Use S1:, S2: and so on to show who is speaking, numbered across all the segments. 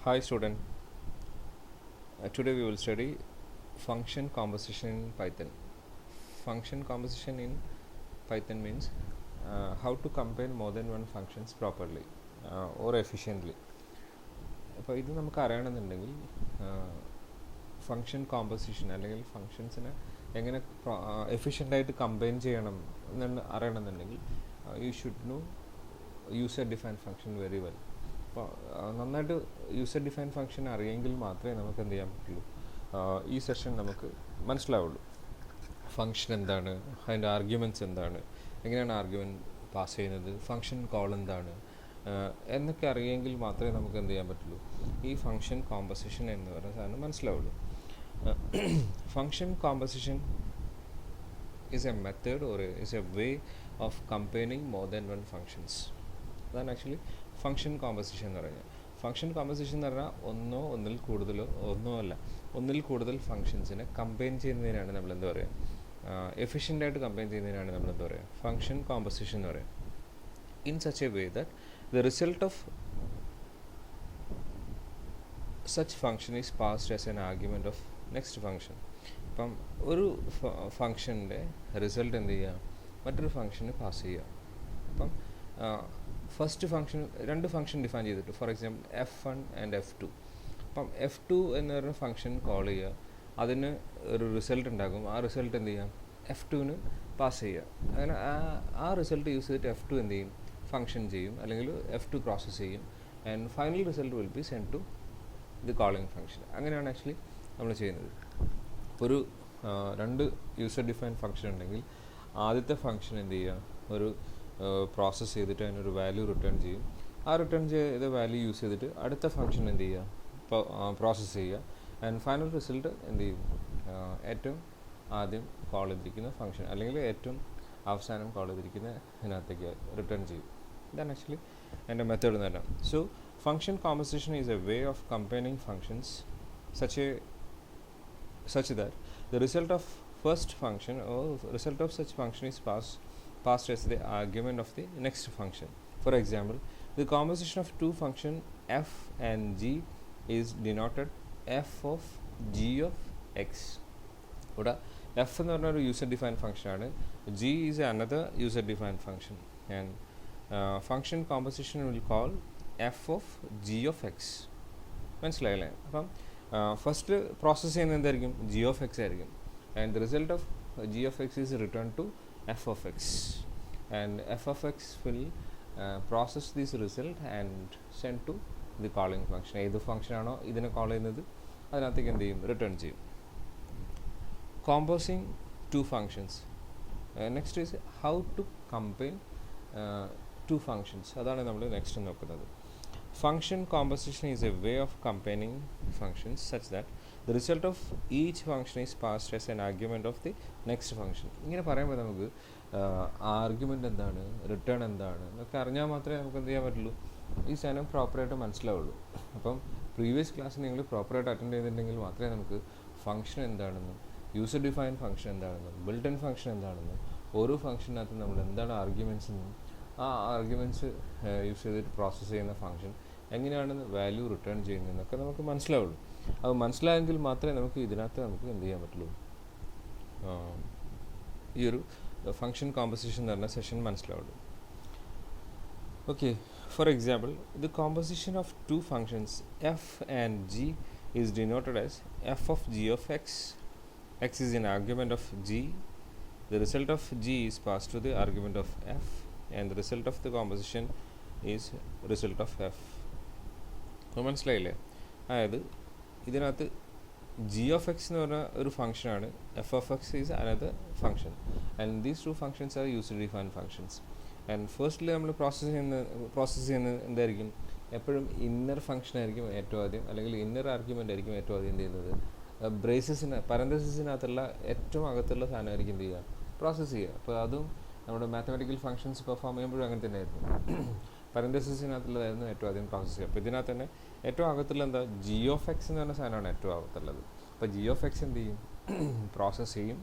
S1: Hi student, today we will study function composition in Python. Function composition in Python means how to combine more than one functions properly or efficiently. അപ്പോൾ ഇത് നമുക്ക് അറിയണമെന്നുണ്ടെങ്കിൽ function composition അല്ലെങ്കിൽ ഫങ്ഷൻസിനെ എങ്ങനെ എഫിഷ്യൻ്റായിട്ട് combine ചെയ്യണം എന്ന് അറിയണമെന്നുണ്ടെങ്കിൽ you should know user define function very well. അപ്പോൾ നന്നായിട്ട് യൂസർ ഡിഫൈൻ ഫങ്ഷൻ അറിയെങ്കിൽ മാത്രമേ നമുക്ക് എന്ത് ചെയ്യാൻ പറ്റുള്ളൂ, ഈ സെഷൻ നമുക്ക് മനസ്സിലാവുള്ളൂ. ഫങ്ഷൻ എന്താണ്, അതിൻ്റെ ആർഗ്യുമെൻറ്റ്സ് എന്താണ്, എങ്ങനെയാണ് ആർഗ്യുമെൻറ്റ് പാസ് ചെയ്യുന്നത്, ഫങ്ഷൻ കോൾ എന്താണ് എന്നൊക്കെ അറിയെങ്കിൽ മാത്രമേ നമുക്ക് എന്ത് ചെയ്യാൻ പറ്റുള്ളൂ, ഈ ഫങ്ഷൻ കോമ്പോസിഷൻ എന്ന് പറയുന്ന സാധനം മനസ്സിലാവുള്ളൂ. Function composition is a method or is a way of combining more than one functions. അതാണ് ആക്ച്വലി ഫങ്ഷൻ കോമ്പോസിഷൻ എന്ന് പറയുന്നത്. ഫങ്ഷൻ കോമ്പോസിഷൻ എന്ന് പറഞ്ഞാൽ ഒന്നോ ഒന്നിൽ കൂടുതലോ ഒന്നിൽ കൂടുതൽ ഫങ്ഷൻസിനെ കമ്പൈൻ ചെയ്യുന്നതിനാണ് നമ്മൾ എന്താ പറയുക, എഫിഷ്യൻ്റായിട്ട് കമ്പൈൻ ചെയ്യുന്നതിനാണ് നമ്മൾ എന്താ പറയുക, ഫങ്ഷൻ കോമ്പോസിഷൻ എന്ന് പറയുക. In such a way that the result of such function is passed as an argument of next function. ഇപ്പം ഒരു ഫങ്ഷൻ്റെ റിസൾട്ട് എന്ത് ചെയ്യുക, മറ്റൊരു ഫങ്ഷന് പാസ് ചെയ്യുക. അപ്പം ഫസ്റ്റ് ഫങ്ഷൻ, രണ്ട് ഫങ്ഷൻ ഡിഫൈൻ ചെയ്തിട്ട്, for example F1 and F2. അപ്പം F2 എന്ന് പറയുന്ന ഫങ്ഷൻ കോൾ ചെയ്യുക, അതിന് ഒരു റിസൾട്ട് ഉണ്ടാകും. ആ റിസൾട്ട് എന്ത് ചെയ്യാം, F2ന് പാസ് ചെയ്യുക. അങ്ങനെ ആ റിസൾട്ട് യൂസ് ചെയ്തിട്ട് F2 എന്ത് ചെയ്യും, ഫങ്ഷൻ ചെയ്യും, അല്ലെങ്കിൽ F2 പ്രോസസ്സ് ചെയ്യും. And final result will be send to the calling function. അങ്ങനെയാണ് ആക്ച്വലി നമ്മൾ ചെയ്യുന്നത്. ഒരു രണ്ട് യൂസർ ഡിഫൈൻ ഫങ്ഷൻ ഉണ്ടെങ്കിൽ ആദ്യത്തെ ഫങ്ഷൻ എന്ത് ചെയ്യുക, ഒരു പ്രോസസ്സ് ചെയ്തിട്ട് അതിനൊരു വാല്യൂ റിട്ടേൺ ചെയ്യും. ആ റിട്ടേൺ ചെയ്ത വാല്യൂ യൂസ് ചെയ്തിട്ട് അടുത്ത ഫങ്ഷൻ എന്ത് ചെയ്യുക, പ്രോസസ്സ് ചെയ്യുക. ആൻഡ് ഫൈനൽ റിസൾട്ട് എന്ത് ചെയ്യും, ഏറ്റവും ആദ്യം കോൾ ചെയ്തിരിക്കുന്ന ഫങ്ഷൻ അല്ലെങ്കിൽ ഏറ്റവും അവസാനം കോൾ ചെയ്തിരിക്കുന്ന ഇതിനകത്തേക്ക് റിട്ടേൺ ചെയ്യും. ഇതാണ് ആക്ച്വലി എൻ്റെ മെത്തേഡ് എന്ന് പറഞ്ഞാൽ. So function composition is a way of combining functions such that the result of first function or result of such function is passed as the argument of the next function. For example, the composition of two function f and g is denoted f of g of x. ഇവിടെ f എന്ന് പറഞ്ഞ ഒരു user define function ആണ്, g is another user defined function, and function composition will call f of g of x. മനസ്സിലായില്ലേ? അപ്പം first process ചെയ്യുന്നത് എന്തായിരിക്കും, G of X ആയിരിക്കും. And the result of G of X is return to F of X. And F of X will process this result and send to the calling function. ഏത് ഫംഗ്ഷനാണോ ഇതിനെ call ചെയ്യുന്നത് അതിനകത്തേക്ക് എന്ത് ചെയ്യും, return ചെയ്യും. Composing two functions. Next is how to combine two functions. അതാണ് നമ്മൾ നെക്സ്റ്റ് നോക്കുന്നത്. Function composition is a way of combining functions such that the result of each function is passed as an argument of the next function. ഇങ്ങനെ പറയുമ്പോൾ നമുക്ക് argument എന്താണ്, return എന്താണ് എന്നൊക്കെ അറിഞ്ഞാൽ മാത്രമേ നമുക്ക് എന്ത് ചെയ്യാൻ പറ്റുള്ളൂ, ഈ സാധനം പ്രോപ്പറായിട്ട് മനസ്സിലാവുള്ളൂ. അപ്പം പ്രീവിയസ് ക്ലാസ് നിങ്ങൾ പ്രോപ്പറായിട്ട് അറ്റൻഡ് ചെയ്തിട്ടുണ്ടെങ്കിൽ മാത്രമേ നമുക്ക് ഫംഗ്ഷൻ എന്താണെന്നും യൂസർ ഡിഫൈൻ ഫംഗ്ഷൻ എന്താണെന്നും ബിൽറ്റ് ഇൻ ഫംഗ്ഷൻ എന്താണെന്നും ഓരോ ഫംഗ്ഷനകത്ത് നമ്മൾ എന്താണ് ആർഗ്യുമെൻറ്റ്സ് എന്നും ആ ആർഗ്യുമെൻറ്റ്സ് യൂസ് ചെയ്തിട്ട് പ്രോസസ്സ് ചെയ്യുന്ന ഫംഗ്ഷൻ എങ്ങനെയാണ് വാല്യൂ റിട്ടേൺ ചെയ്യുന്നതെന്നൊക്കെ നമുക്ക് മനസ്സിലാവുള്ളൂ. അത് മനസ്സിലായെങ്കിൽ മാത്രമേ നമുക്ക് ഇതിനകത്ത് നമുക്ക് എന്ത് ചെയ്യാൻ പറ്റുള്ളൂ, ഈ ഒരു ഫങ്ഷൻ കോമ്പോസിഷൻ എന്ന് പറഞ്ഞ സെഷൻ മനസ്സിലാവുള്ളൂ. Okay, for example the composition of two functions F and G is denoted as F of G of X. X is an argument of G. The result of G is pass to the argument of F and the result of the composition is result of f. അപ്പോൾ മനസ്സിലായില്ലേ? അതായത് ഇതിനകത്ത് G of x എന്ന് പറഞ്ഞ ഒരു ഫംഗ്ഷനാണ്, F of X is another function, and these two functions R user define functions. And firstly നമ്മൾ process ചെയ്യുന്നത് എന്തായിരിക്കും, എപ്പോഴും ഇന്നർ ഫംഗ്ഷൻ ആയിരിക്കും ഏറ്റവും ആദ്യം, അല്ലെങ്കിൽ ഇന്നർ ആർഗ്യുമെൻ്റ് ആയിരിക്കും ഏറ്റവും ആദ്യം എന്ത് ചെയ്യുന്നത്, പരന്തസിസിനകത്തുള്ള ഏറ്റവും അകത്തുള്ള സാധനമായിരിക്കും എന്ത് ചെയ്യുക, പ്രോസസ്സ് ചെയ്യുക. അപ്പോൾ അതും നമ്മുടെ മാത്തമാറ്റിക്കൽ ഫംഗ്ഷൻസ് പെർഫോം ചെയ്യുമ്പോഴും അങ്ങനെ തന്നെ ആയിരുന്നു, പരന്തസിസിനകത്തുള്ളതായിരുന്നു ഏറ്റവും ആദ്യം പ്രോസസ്സ് ചെയ്യുക. അപ്പോൾ ഇതിനകത്ത് തന്നെ ഏറ്റവും അകത്തുള്ള എന്താ, ജി ഓഫ് എക്സ് എന്ന് പറഞ്ഞ സാധനമാണ് ഏറ്റവും അകത്തുള്ളത്. അപ്പോൾ ജി ഓഫ് എക്സ് എന്ത് ചെയ്യും, പ്രോസസ്സ് ചെയ്യും.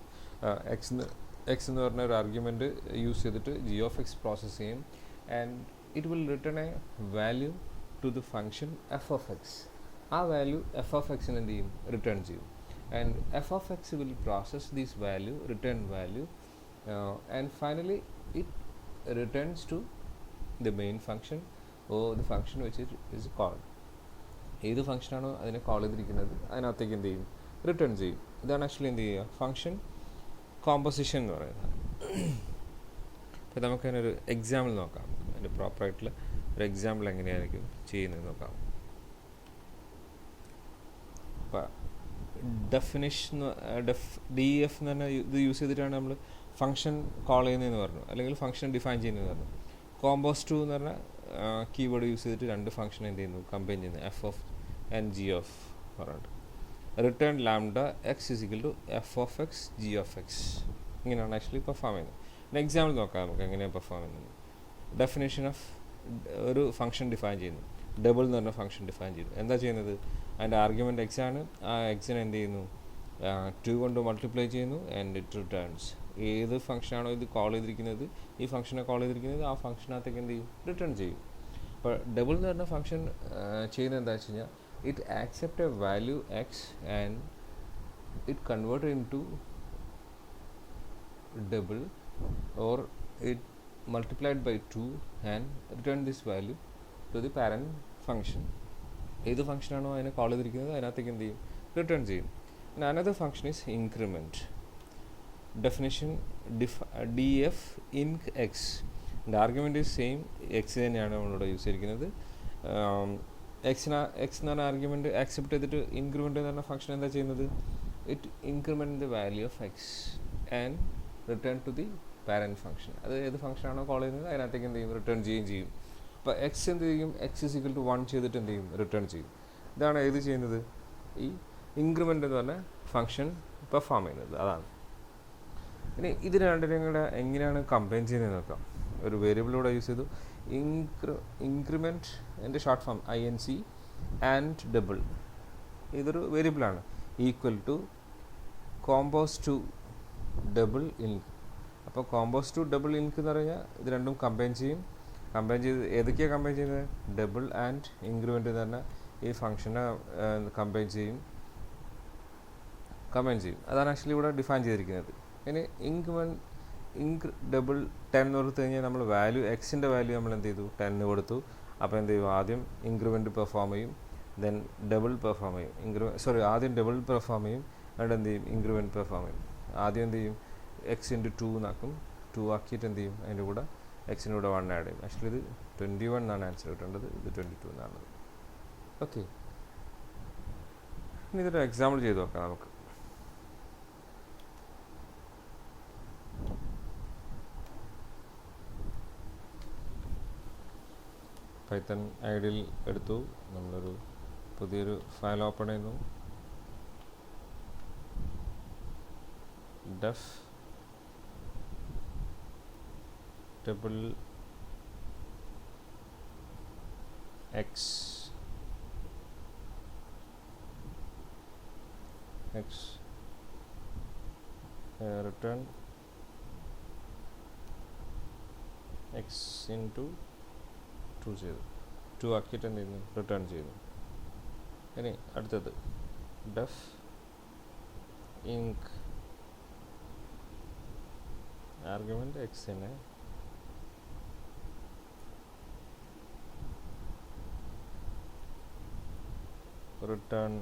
S1: എക്സ് എന്ന് പറഞ്ഞ ഒരു ആർഗ്യുമെൻറ്റ് യൂസ് ചെയ്തിട്ട് ജി ഓഫ് എക്സ് പ്രോസസ്സ് ചെയ്യും, and it will return a value to the function F of X. ആ വാല്യൂ എഫ് ഓഫ് എക്സിന് എന്ത് ചെയ്യും, റിട്ടേൺ ചെയ്യും. And F of X will process this value, return value, and finally it returns to the main function or the function which it is called. ഏത് ഫംഗ്ഷനാണോ അതിനെ call ചെയ്തിരിക്കുന്നത് അതിനകത്തേക്ക് എന്ത് ചെയ്യും, റിട്ടേൺ ചെയ്യും. ഇതാണ് ആക്ച്വലി എന്ത് ചെയ്യുക, ഫംഗ്ഷൻ കോമ്പോസിഷൻ എന്ന് പറയുന്നത്. അപ്പോൾ നമുക്ക് അതിനൊരു എക്സാമ്പിൾ നോക്കാം. അതിൻ്റെ പ്രോപ്പറായിട്ടുള്ള ഒരു എക്സാമ്പിൾ എങ്ങനെയായിരിക്കും ചെയ്യുന്നത് നോക്കാം. അപ്പോൾ ഡെഫിനിഷൻ ഡി എഫ് എന്ന് പറഞ്ഞാൽ ഇത് യൂസ് ചെയ്തിട്ടാണ് നമ്മൾ ഫംഗ്ഷൻ കോൾ ചെയ്യുന്നതെന്ന് പറഞ്ഞു, അല്ലെങ്കിൽ ഫംഗ്ഷൻ ഡിഫൈൻ ചെയ്യുന്നതെന്ന് പറഞ്ഞു. കോമ്പോസ് ടു എന്ന് പറഞ്ഞാൽ കീവേഡ് യൂസ് ചെയ്തിട്ട് രണ്ട് ഫംഗ്ഷൻ എന്ത് ചെയ്യുന്നു, കമ്പൈൻ ചെയ്യുന്നു, f of and g of പറഞ്ഞിട്ട്. Return lambda x is equal to F of x g of x. ഇങ്ങനെയാണ് ആക്ച്വലി പെർഫോം ചെയ്യുന്നത്. ഒരു എക്സാമ്പിൾ നോക്കാം നമുക്ക് എങ്ങനെയാണ് പെർഫോം ചെയ്യുന്നത്. ഡെഫിനേഷൻ ഓഫ് ഒരു ഫംഗ്ഷൻ ഡിഫൈൻ ചെയ്യുന്നു, ഡബിൾ എന്ന് പറഞ്ഞ ഫംഗ്ഷൻ ഡിഫൈൻ ചെയ്യുന്നു. എന്താ ചെയ്യുന്നത്, അതിൻ്റെ ആർഗ്യുമെൻറ്റ് എക്സ് ആണ്, ആ എക്സിനെ എന്ത് ചെയ്യുന്നു, 2 കൊണ്ട് മൾട്ടിപ്ലൈ ചെയ്യുന്നു, ആൻഡ് ഇറ്റ് റിട്ടേൺസ്. ഏത് ഫംഗ്ഷനാണോ ഇത് കോൾ ചെയ്തിരിക്കുന്നത്, ഈ ഫംഗ്ഷനെ കോൾ ചെയ്തിരിക്കുന്നത്, ആ ഫംഗ്ഷനകത്തേക്ക് എന്ത് ചെയ്യും, റിട്ടേൺ ചെയ്യും. അപ്പോൾ ഡബിൾ എന്ന് പറഞ്ഞ ഫംഗ്ഷൻ ചെയ്യുന്നത് എന്താ വെച്ച് കഴിഞ്ഞാൽ, it accept a value X and it convert into double or it multiplied by 2 and return this value to the parent function. ഏത് ഫംഗ്ഷനാണോ അതിനെ കോൾ ചെയ്തിരിക്കുന്നത് അതിനകത്തേക്ക് എന്ത് ചെയ്യും, റിട്ടേൺ ചെയ്യും. And another function is increment. Definition df inc x. The argument is same, x തന്നെയാണ് നമ്മളിവിടെ യൂസ് ചെയ്തിരിക്കുന്നത്. എക്സ് എന്ന് പറഞ്ഞ ആർഗ്യുമെൻറ്റ് ആക്സെപ്റ്റ് ചെയ്തിട്ട് ഇൻക്രിമെൻ്റ് എന്ന് പറഞ്ഞ ഫംഗ്ഷൻ എന്താ ചെയ്യുന്നത്, it increment the value of X and return to the parent function. അത് ഏത് ഫംഗ്ഷനാണോ കോൾ ചെയ്യുന്നത് അതിനകത്തേക്ക് എന്ത് ചെയ്യും, റിട്ടേൺ ചെയ്യുകയും ചെയ്യും. അപ്പോൾ എക്സ് എന്ത് ചെയ്യും, എക്സ് ഇസ് ഈക്വൽ ടു 1 ചെയ്തിട്ട് എന്ത് ചെയ്യും, റിട്ടേൺ ചെയ്യും. ഇതാണ് ഏത് ചെയ്യുന്നത്, ഈ ഇൻക്രിമെൻ്റ് എന്ന് പറഞ്ഞ ഫംഗ്ഷൻ പെർഫോം ചെയ്യുന്നത്. അതാണ്. ഇനി ഇത് രണ്ടിനും കൂടെ എങ്ങനെയാണ് കമ്പൈൻ ചെയ്യുന്നത് നോക്കാം. ഒരു വേരിയബിളിലൂടെ യൂസ് ചെയ്തു, ഇൻക്രിമെൻറ്റ് എൻ്റെ short form INC and double. ഇതൊരു വേരിയബിളാണ്. Equal to compose two double inc. അപ്പോൾ കോമ്പോസ് ടു ഡബിൾ ഇൻക് എന്ന് പറഞ്ഞാൽ ഇത് രണ്ടും കമ്പൈൻ ചെയ്യും. കമ്പൈൻ ചെയ്ത് ഏതൊക്കെയാണ് കമ്പൈൻ ചെയ്യുന്നത്, ഡബിൾ ആൻഡ് ഇൻക്രിമെൻ്റ് എന്ന് പറഞ്ഞാൽ ഈ ഫംഗ്ഷനെ കമ്പൈൻ ചെയ്യും. അതാണ് ആക്ച്വലി ഇവിടെ ഡിഫൈൻ ചെയ്തിരിക്കുന്നത്. ഇനി ഡബിൾ 10 കൊടുത്തു കഴിഞ്ഞാൽ നമ്മൾ വാല്യൂ എക്സിൻ്റെ വാല്യൂ നമ്മൾ എന്ത് ചെയ്തു, 10 കൊടുത്തു. അപ്പോൾ എന്ത് ചെയ്യും, ആദ്യം ഇൻക്രിമെൻറ്റ് പെർഫോം ചെയ്യും, ദെൻ ഡബിൾ പെർഫോം ചെയ്യും. ആദ്യം ഡബിൾ പെർഫോം ചെയ്യും, എന്നിട്ട് എന്ത് ചെയ്യും, ഇൻക്രിമെൻറ്റ് പെർഫോം ചെയ്യും. ആദ്യം എന്ത് ചെയ്യും, എക്സ് ഇൻറ്റു 2 എന്നാക്കും. 2 ആക്കിയിട്ട് എന്ത് ചെയ്യും, അതിൻ്റെ കൂടെ എക്സിൻ്റെ കൂടെ 1 ആഡ് ചെയ്യും. ആക്ച്വലി ഇത് 21 എന്നാണ് ആൻസർ കിട്ടേണ്ടത്, ഇത് 22 എന്നാണ്. ഓക്കെ, ഇനി ഇതൊരു എക്സാമ്പിൾ ചെയ്ത് നോക്കാം നമുക്ക്. പൈത്തൺ ഐഡിയിൽ എടുത്തു, നമ്മളൊരു പുതിയൊരു ഫയൽ ഓപ്പൺ ചെയ്യുന്നു. Def double X return X into 2 ചെയ്തു. 2 ആക്കിയിട്ട് എന്ത് ചെയ്യുന്നു, റിട്ടേൺ ചെയ്യുന്നു. ഇനി അടുത്തത് ഡെഫ് ഇൻക് ആർഗ്യുമെൻറ്റ് എക്സിനെ റിട്ടേൺ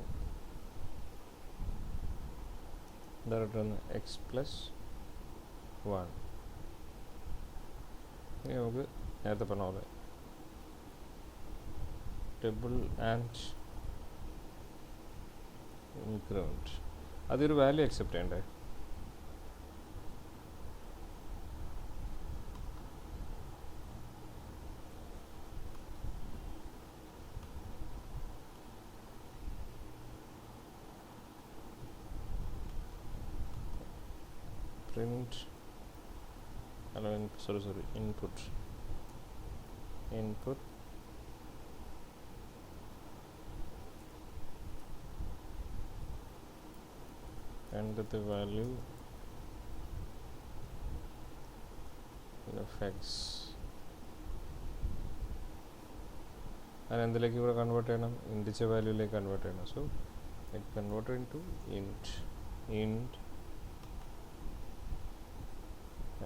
S1: എക്സ് പ്ലസ് 1. ഇനി നമുക്ക് നേരത്തെ പറഞ്ഞ പോലെ ഡബിൾ ആൻഡ് ഇൻക്രിമെൻറ്റ്, അതൊരു വാല്യൂ അക്സെപ്റ്റ് ചെയ്യണ്ടേ. print input and the value of x അതിനെന്തിലേക്ക് ഇവിടെ കൺവേർട്ട് ചെയ്യണം? ഇൻറ്റിജർ വാല്യൂയിലേക്ക് കൺവേർട്ട് ചെയ്യണം. So it convert into int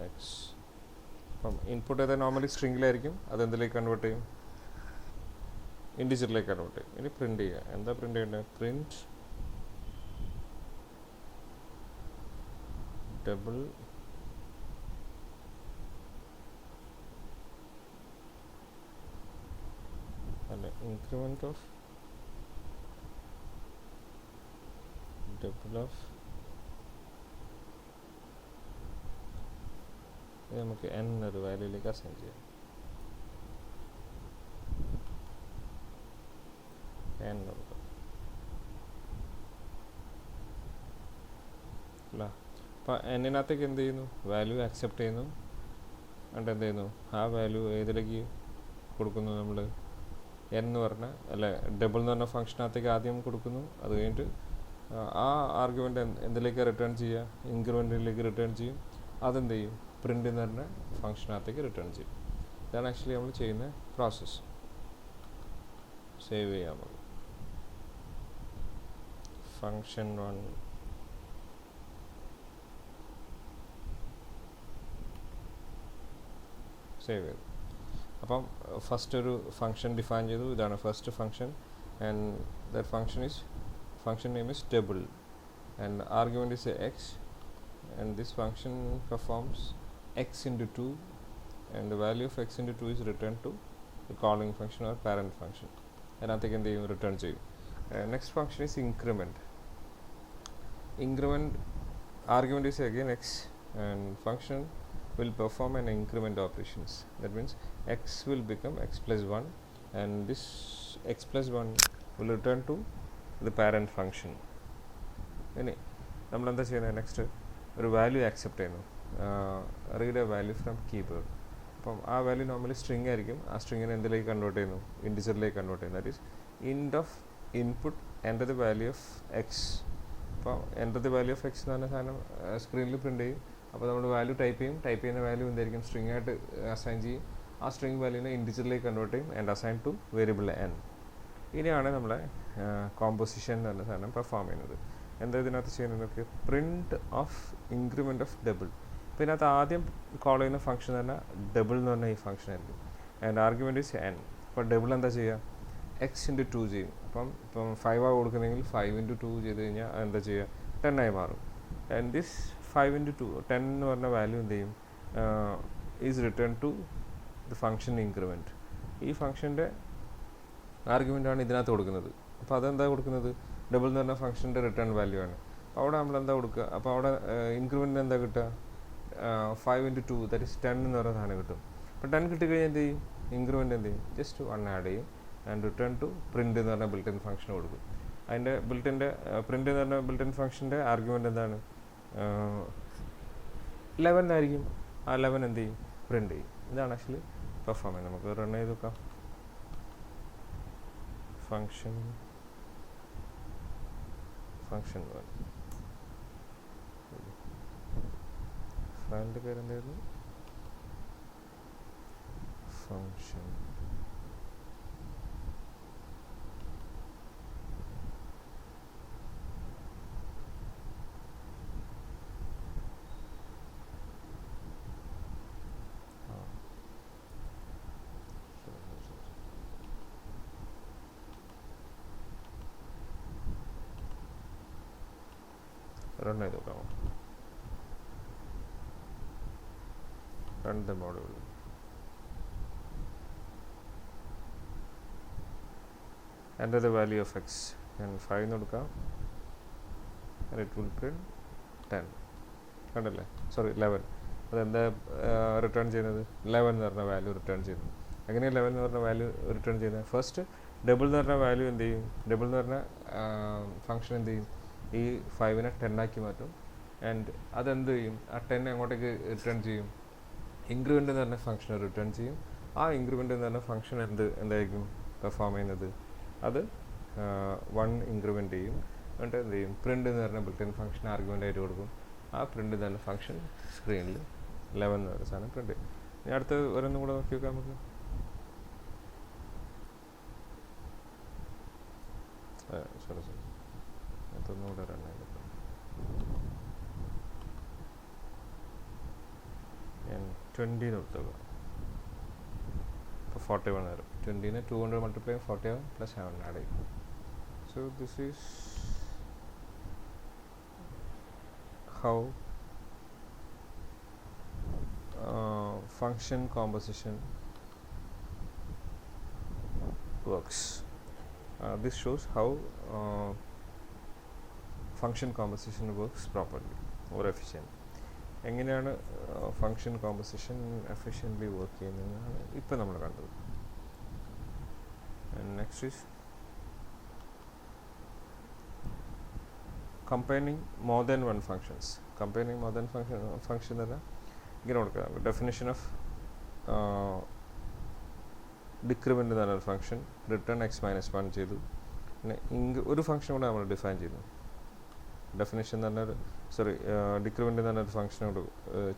S1: x. അപ്പം ഇൻപുട്ട് ചെയ്താൽ നോർമലി സ്ട്രിങ്ങിലായിരിക്കും, അതെന്തിലേക്ക് കൺവേർട്ട് ചെയ്യും? ഇൻറ്റിജറിലേക്ക് കൺവേർട്ട് ചെയ്യും. ഇനി പ്രിൻറ്റ് ചെയ്യുക. എന്താ പ്രിൻറ്റ് ചെയ്യേണ്ടത്? പ്രിൻറ്റ് ഡബിൾ അല്ല ഇൻക്രിമെൻറ്റ് ഓഫ് ഡബിൾ ഓഫ് നമുക്ക് n ഒരു വാല്യൂയിലേക്ക് അസൈൻ ചെയ്യാം. n കൊടുക്കാം അല്ല. അപ്പോൾ എന്നിനകത്തേക്ക് എന്ത് ചെയ്യുന്നു? വാല്യൂ ആക്സെപ്റ്റ് ചെയ്യുന്നു. എന്നിട്ട് എന്ത് ചെയ്യുന്നു? ആ വാല്യൂ ഏതിലേക്ക് കൊടുക്കുന്നു? നമ്മൾ n എന്ന് പറഞ്ഞ അല്ല ഡബിൾ എന്ന് പറഞ്ഞ ഫംഗ്ഷനകത്തേക്ക് ആദ്യം കൊടുക്കുന്നു. അത് കഴിഞ്ഞിട്ട് ആ ആർഗ്യുമെൻ്റ് എന്തിലേക്ക് റിട്ടേൺ ചെയ്യുക? ഇൻക്രിമെൻറ്റിലേക്ക് റിട്ടേൺ ചെയ്യും. അതെന്ത് ചെയ്യും? പ്രിൻ്റ് എന്ന് പറഞ്ഞ ഫംഗ്ഷനകത്തേക്ക് റിട്ടേൺ ചെയ്യും. ഇതാണ് ആക്ച്വലി നമ്മൾ ചെയ്യുന്ന പ്രോസസ്സ്. സേവ് ചെയ്യാം നമ്മൾ. ഫംഗ്ഷൻ 1 സേവ് ചെയ്തു. അപ്പം ഫസ്റ്റ് ഒരു ഫംഗ്ഷൻ ഡിഫൈൻ ചെയ്തു. ഇതാണ് first function. And that function name is double and argument is X. And this function performs x into 2 and the value of x into 2 is returned to the calling function or parent function. And I think return to you. Next function is increment. Increment argument is again x and function will perform an increment operations. That means x will become x plus 1 and this x plus 1 will return to the parent function. നമ്മൾ എന്താ ചെയ്യുന്നത്? Next ഒരു value accept ചെയ്യുന്നു. Read A value from keyboard. അപ്പം ആ value normally string ആയിരിക്കും. ആ സ്ട്രിങ്ങിനെ എന്തിലേക്ക് കൺവേർട്ട് ചെയ്യുന്നു? ഇൻറ്റിജറിലേക്ക് കൺവേർട്ട് ചെയ്യുന്നു. That is int of input enter the value of x. അപ്പോൾ enter the value of x എന്ന് പറഞ്ഞ സാധനം സ്ക്രീനിൽ പ്രിൻറ്റ് ചെയ്യും. അപ്പോൾ നമ്മൾ വാല്യൂ ടൈപ്പ് ചെയ്യും. ടൈപ്പ് ചെയ്യുന്ന വാല്യൂ എന്തായിരിക്കും? സ്ട്രിങ് ആയിട്ട് അസൈൻ ചെയ്യും. ആ സ്ട്രിങ് വാല്യൂവിനെ ഇൻറ്റിജറിലേക്ക് കൺവേർട്ട് ചെയ്യും and assign to variable n. ഇനിയാണ് നമ്മളെ കോമ്പോസിഷൻ എന്ന് പറഞ്ഞ സാധനം പെർഫോം ചെയ്യുന്നത്. എന്താ ഇതിനകത്ത് ചെയ്യുന്നത്? Print of increment of double. അപ്പോൾ ഇതിനകത്ത് ആദ്യം കോൾ ചെയ്യുന്ന ഫംഗ്ഷൻ തന്നെ ഡബിൾ എന്ന് പറഞ്ഞാൽ ഈ ഫംഗ്ഷൻ ആയിരിക്കും. And argument is n. അപ്പോൾ ഡബിൾ എന്താ ചെയ്യുക? എക്സ് ഇൻറ്റു 2 ചെയ്യും. ഇപ്പം 5 ആ കൊടുക്കുന്നെങ്കിൽ 5 ഇൻറ്റു 2 ചെയ്ത് കഴിഞ്ഞാൽ എന്താ ചെയ്യുക? 10 ആയി മാറും. ആൻഡ് ദിസ് 5 ഇൻറ്റു 2 10 എന്ന് പറഞ്ഞ വാല്യൂ എന്ത് ചെയ്യും? Is return to the function increment. ഈ ഫംഗ്ഷൻ്റെ ആർഗ്യുമെൻ്റാണ് ഇതിനകത്ത് കൊടുക്കുന്നത്. അപ്പോൾ അതെന്താ കൊടുക്കുന്നത്? ഡബിൾ എന്ന് പറഞ്ഞ ഫംഗ്ഷൻ്റെ റിട്ടേൺ വാല്യൂ ആണ്. അപ്പോൾ അവിടെ നമ്മൾ എന്താ കൊടുക്കുക? അപ്പോൾ അവിടെ ഇൻക്രിമെൻറ്റിന് എന്താ കിട്ടുക? 5 ഇൻറ്റു 2 ദാറ്റ് ഈസ് 10 എന്ന് പറഞ്ഞ സാധനം കിട്ടും. അപ്പോൾ 10 കിട്ടിക്കഴിഞ്ഞാൽ എന്ത് ചെയ്യും? ഇൻക്രിമെൻറ്റ് എന്ത് ചെയ്യും? ജസ്റ്റ് 1 ആഡ് ചെയ്യും ആൻഡ് റിട്ടേൺ ടു പ്രിൻറ്റ് എന്ന് പറഞ്ഞ ബിൽറ്റ് ഇൻ ഫംഗ്ഷൻ കൊടുക്കും. അതിൻ്റെ പ്രിൻറ്റ് എന്ന് പറഞ്ഞ ബിൽറ്റ് ഇൻ ഫംഗ്ഷൻ്റെ ആർഗ്യുമെൻറ്റ് എന്താണ്? 11 ആയിരിക്കും. ആ 11 എന്ത് ചെയ്യും? പ്രിൻറ്റ് ചെയ്യും. ഇതാണ് ആക്ച്വലി പെർഫോം ചെയ്യുന്നത്. നമുക്ക് റൺ ചെയ്ത് നോക്കാം. ഫംഗ്ഷൻ 1 ഫയലിൻ്റെ പേര് എന്തായിരുന്നു? ഫംഗ്ഷൻ റൺ ചെയ്ത് നോക്കാമോ? Run the module. Enter the value of X. ഞാൻ 5 എന്ന് കൊടുക്കാം. And it will print 10. കണ്ടല്ലേ? സോറി 11. അതെന്താ റിട്ടേൺ ചെയ്യുന്നത്? 11 എന്ന് പറഞ്ഞ വാല്യൂ റിട്ടേൺ ചെയ്യുന്നു. എങ്ങനെയാണ് 11 എന്ന് പറഞ്ഞ വാല്യൂ റിട്ടേൺ ചെയ്യുന്നത്? ഫസ്റ്റ് ഡബിൾ എന്ന് പറഞ്ഞ വാല്യൂ എന്ത് ചെയ്യും? ഡബിൾ എന്ന് പറഞ്ഞ ഫംഗ്ഷൻ എന്ത് ചെയ്യും? ഈ 5നെ 10 ആക്കി മാറ്റും. ആൻഡ് അതെന്ത് ചെയ്യും? ആ 10 അങ്ങോട്ടേക്ക് റിട്ടേൺ ചെയ്യും. ഇൻക്രിമെൻ്റ് എന്ന് പറഞ്ഞ ഫംഗ്ഷനെ റിട്ടേൺ ചെയ്യും. ആ ഇൻക്രിമെൻ്റ് എന്ന് പറഞ്ഞ ഫംഗ്ഷൻ എന്തായിരിക്കും പെർഫോം ചെയ്യുന്നത്? അത് 1 ഇൻക്രിമെൻ്റ് ചെയ്യും. എന്നിട്ട് എന്ത് ചെയ്യും? പ്രിൻ്റ് എന്ന് പറഞ്ഞ ബിൽറ്റ് ഇൻ ഫംഗ്ഷൻ ആർഗ്യുമെൻ്റ് ആയിട്ട് കൊടുക്കും. ആ പ്രിൻ്റ് എന്ന് പറഞ്ഞ ഫംഗ്ഷൻ സ്ക്രീനിൽ 11 എന്ന് പറഞ്ഞ സാധനം പ്രിൻ്റ് ചെയ്യും. ഇനി അടുത്ത് ഒരെണ്ണം കൂടെ നോക്കി നോക്കാം നമുക്ക്. സോറി അതൊന്നുകൂടെ റണ്ണായി. ഞാൻ 20 കൊടുത്തോളൂ. ഇപ്പോൾ 41 വരും. 20 200 മൾട്ടിപ്ലൈ 41 പ്ലസ് 7 ആഡ് ചെയ്യും. So this is how function composition works. This shows how function composition works properly or efficiently. എങ്ങനെയാണ് ഫങ്ഷൻ കോമ്പോസിഷൻ എഫിഷ്യൻ്റ്ലി വർക്ക് ചെയ്യുന്നതെന്നാണ് ഇപ്പോൾ നമ്മൾ കണ്ടത്. Next is combining more than one functions. Combining more than function എന്ന് പറഞ്ഞാൽ ഇങ്ങനെ കൊടുക്കുക. Definition of decrement എന്ന് പറഞ്ഞൊരു ഫംഗ്ഷൻ, റിട്ടേൺ x-1 ചെയ്തു. പിന്നെ ഒരു ഫംഗ്ഷൻ കൂടെ നമ്മൾ ഡിഫൈൻ ചെയ്യുന്നു. ഡെഫിനേഷൻ എന്ന് പറഞ്ഞൊരു ഡിക്രിമെൻ്റ് എന്ന് പറഞ്ഞൊരു ഫംഗ്ഷൻ കൂടെ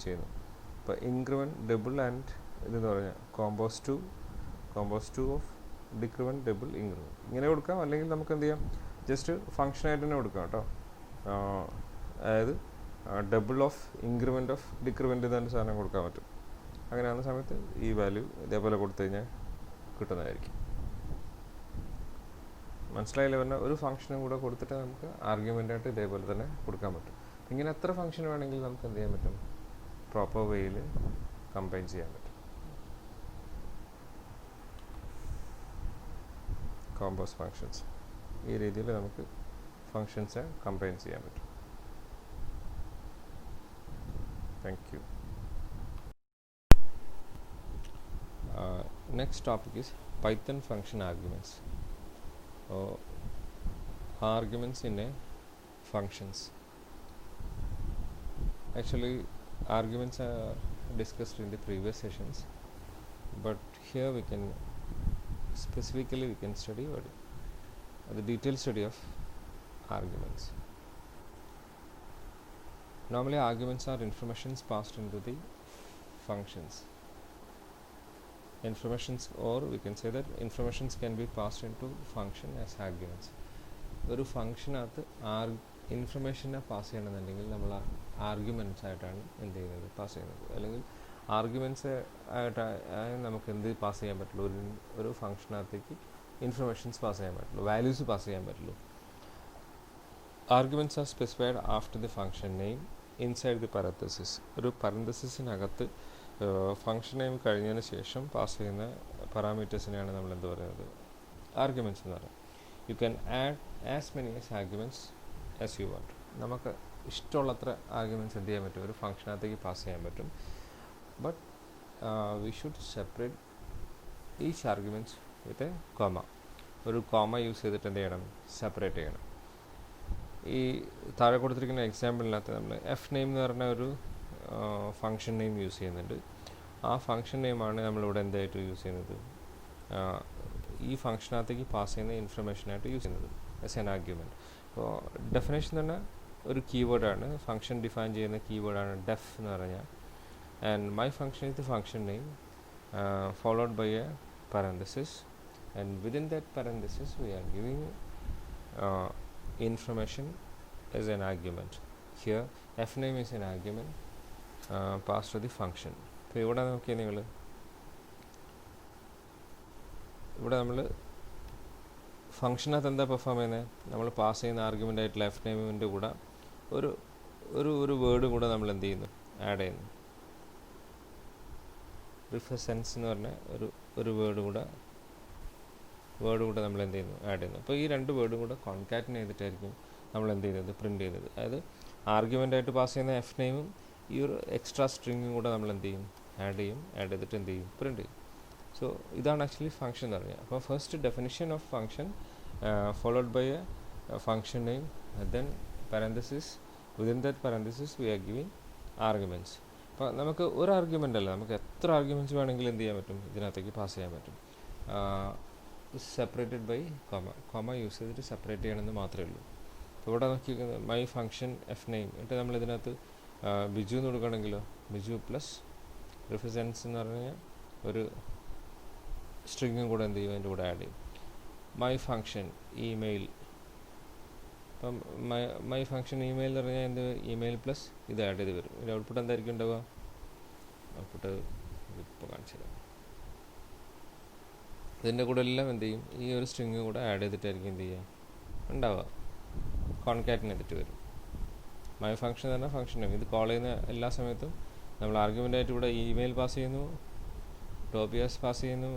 S1: ചെയ്യുന്നു. അപ്പോൾ ഇൻക്രിമെൻറ്റ് ഡബിൾ ആൻഡ് ഇതെന്ന് പറഞ്ഞാൽ combos two of decrement double increment ഇങ്ങനെ കൊടുക്കാം. അല്ലെങ്കിൽ നമുക്ക് എന്ത് ചെയ്യാം, ജസ്റ്റ് ഫംഗ്ഷനായിട്ട് തന്നെ കൊടുക്കാം കേട്ടോ. അതായത് double of increment of decrement എന്നൊരു സാധനം കൊടുക്കാൻ പറ്റും. അങ്ങനെയാകുന്ന സമയത്ത് ഈ വാല്യൂ ഇതേപോലെ കൊടുത്തു കഴിഞ്ഞാൽ കിട്ടുന്നതായിരിക്കും. മനസ്സിലായില്ല പറഞ്ഞാൽ ഒരു ഫംഗ്ഷനും കൂടെ കൊടുത്തിട്ട് നമുക്ക് ആർഗ്യുമെൻ്റായിട്ട് ഇതേപോലെ തന്നെ കൊടുക്കാൻ പറ്റും. ഇങ്ങനെ എത്ര ഫംഗ്ഷൻ വേണമെങ്കിലും നമുക്ക് എന്ത് ചെയ്യാൻ പറ്റും, പ്രോപ്പർ വേയിൽ കമ്പൈൻ ചെയ്യാൻ പറ്റും. കോമ്പോസ് ഫങ്ഷൻസ് ഈ രീതിയിൽ നമുക്ക് ഫങ്ഷൻസ് കമ്പൈൻ ചെയ്യാൻ പറ്റും. Thank you. Next topic is Python function arguments. Arguments in a functions. Actually, arguments are discussed in the previous sessions, but here we can specifically study the detailed study of arguments. Normally arguments are informations passed into the functions. Or we can say that informations can be passed into function as arguments. ഒരു ഫംഗ്ഷനകത്ത് ഇൻഫർമേഷനെ pass ചെയ്യണമെന്നുണ്ടെങ്കിൽ നമ്മൾ arguments ആയിട്ടാണ് എന്ത് ചെയ്യുന്നത്, pass ചെയ്യുന്നത്. അല്ലെങ്കിൽ arguments ആയിട്ട് നമുക്ക് എന്ത് പാസ് ചെയ്യാൻ പറ്റുള്ളൂ, ഒരു ഫംഗ്ഷനകത്തേക്ക് ഇൻഫർമേഷൻസ് പാസ് ചെയ്യാൻ പറ്റുള്ളൂ, വാല്യൂസ് പാസ് ചെയ്യാൻ പറ്റുള്ളൂ. Arguments are specified after the function name inside the parenthesis. ഒരു പരന്തസിസിനകത്ത് ഫംഗ്ഷൻ നെയിം കഴിഞ്ഞതിന് ശേഷം പാസ് ചെയ്യുന്ന പാരാമീറ്റേഴ്സിനെയാണ് നമ്മൾ എന്ത് പറയുന്നത്, ആർഗ്യുമെൻറ്റ്സ് എന്ന് പറയുന്നത്. You can add as many arguments as you want. നമുക്ക് ഇഷ്ടമുള്ളത്ര ആർഗ്യുമെൻറ്റ്സ് എന്ത് ചെയ്യാൻ പറ്റും, ഒരു ഫംഗ്ഷനകത്തേക്ക് പാസ് ചെയ്യാൻ പറ്റും. But we should separate each arguments with a comma. ഒരു കോമ യൂസ് ചെയ്തിട്ട് എന്ത് ചെയ്യണം, സെപ്പറേറ്റ് ചെയ്യണം. ഈ താഴെ കൊടുത്തിരിക്കുന്ന എക്സാമ്പിളിനകത്ത് നമ്മൾ എഫ് നെയിം എന്ന് പറഞ്ഞ ഒരു ഫംഗ്ഷൻ നെയിം യൂസ് ചെയ്യുന്നുണ്ട്. ആ ഫംഗ്ഷൻ നെയിമാണ് നമ്മളിവിടെ എന്തായിട്ട് യൂസ് ചെയ്യുന്നത്, ഈ ഫംഗ്ഷനകത്തേക്ക് പാസ് ചെയ്യുന്ന ഇൻഫർമേഷനായിട്ട് യൂസ് ചെയ്യുന്നത് ആസ് എൻ ആർഗ്യുമെൻറ്റ്. അപ്പോൾ ഡെഫിനേഷൻ തന്നെ ഒരു കീവേഡാണ്, ഫംഗ്ഷൻ ഡിഫൈൻ ചെയ്യുന്ന കീവേഡാണ് ഡെഫ് എന്ന് പറഞ്ഞാൽ. And my function is the function name followed by a parenthesis, and within that parenthesis we are giving information as an argument. Here f name is an argument passed to the function. അപ്പോൾ ഇവിടെ നോക്കിയാൽ നിങ്ങൾ ഇവിടെ നമ്മൾ ഫംഗ്ഷനകത്ത് എന്താ perform ചെയ്യുന്നത്, നമ്മൾ pass ചെയ്യുന്ന ആർഗ്യുമെൻ്റ് ആയിട്ടുള്ള എഫ് നെയിമിൻ്റെ കൂടെ ഒരു വേർഡ് കൂടെ നമ്മൾ എന്ത് ചെയ്യുന്നു, ആഡ് ചെയ്യുന്നു. റിഫറൻസ് എന്ന് പറഞ്ഞ ഒരു വേർഡ് കൂടെ നമ്മൾ എന്ത് ചെയ്യുന്നു, ആഡ് ചെയ്യുന്നു. അപ്പോൾ ഈ രണ്ട് വേർഡും കൂടെ കോൺകാറ്റിന് ചെയ്തിട്ടായിരിക്കും നമ്മൾ എന്ത് ചെയ്യുന്നത്, പ്രിൻറ്റ് ചെയ്യുന്നത്. അതായത് ആർഗ്യുമെൻ്റായിട്ട് പാസ് ചെയ്യുന്ന എഫ് നെയിമും ഈ ഒരു എക്സ്ട്രാ സ്ട്രിങ്ങും കൂടെ നമ്മൾ എന്ത് ചെയ്യും, ആഡ് ചെയ്തിട്ട് എന്ത് ചെയ്യും, പ്രിൻറ്റ് ചെയ്യും. സോ ഇതാണ് ആക്ച്വലി ഫംഗ്ഷൻ എന്ന് പറയുന്നത്. അപ്പോൾ first definition of function followed by a function name, then parenthesis, within that parenthesis we are giving arguments. അപ്പോൾ നമുക്ക് ഒരു ആർഗ്യുമെൻ്റ് അല്ല, നമുക്ക് എത്ര ആർഗ്യുമെൻറ്റ്സ് വേണമെങ്കിലും എന്ത് ചെയ്യാൻ പറ്റും, ഇതിനകത്തേക്ക് പാസ് ചെയ്യാൻ പറ്റും. സെപ്പറേറ്റഡ് ബൈ കോമ യൂസ് ചെയ്തിട്ട് സെപ്പറേറ്റ് ചെയ്യണമെന്ന് മാത്രമേ ഉള്ളൂ. അപ്പോൾ ഇവിടെ നോക്കി മൈ ഫംഗ്ഷൻ എഫ് നെയിം എന്നിട്ട് നമ്മൾ ഇതിനകത്ത് ബിജു എന്ന് കൊടുക്കുകയാണെങ്കിലോ, ബിജു പ്ലസ് റിഫറൻസ് എന്ന് പറഞ്ഞു കഴിഞ്ഞാൽ ഒരു സ്ട്രിങ്ങും കൂടെ എന്ത് ചെയ്യും, അതിൻ്റെ കൂടെ ആഡ് ചെയ്യും. മൈ ഫംഗ്ഷൻ ഇമെയിൽ അപ്പം മൈ ഫംഗ്ഷൻ ഇമെയിൽ എന്ന് പറഞ്ഞാൽ എന്ത് ഇമെയിൽ പ്ലസ് ഇത് ആഡ് ചെയ്ത് വരും. ഇതിൻ്റെ ഔട്ട്പുട്ട് എന്തായിരിക്കും ഉണ്ടാവുക? ഔട്ട്പുട്ട് ഇപ്പോൾ കാണിച്ചു തരാം. ഇതിൻ്റെ കൂടെ എല്ലാം എന്ത് ചെയ്യും? ഈ ഒരു സ്ട്രിങ് കൂടെ ആഡ് ചെയ്തിട്ടായിരിക്കും എന്ത് ചെയ്യുക ഉണ്ടാവുക, കോൺകാറ്റിന് ചെയ്തിട്ട് വരും. മൈ ഫംഗ്ഷൻ എന്ന് പറഞ്ഞാൽ ഫംഗ്ഷൻ നെയിം. ഇത് കോൾ ചെയ്യുന്ന എല്ലാ സമയത്തും നമ്മൾ ആർഗ്യുമെൻ്റായിട്ട് ഇവിടെ ഇമെയിൽ പാസ് ചെയ്യുന്നു, ടോപ്പിയാസ് പാസ് ചെയ്യുന്നു,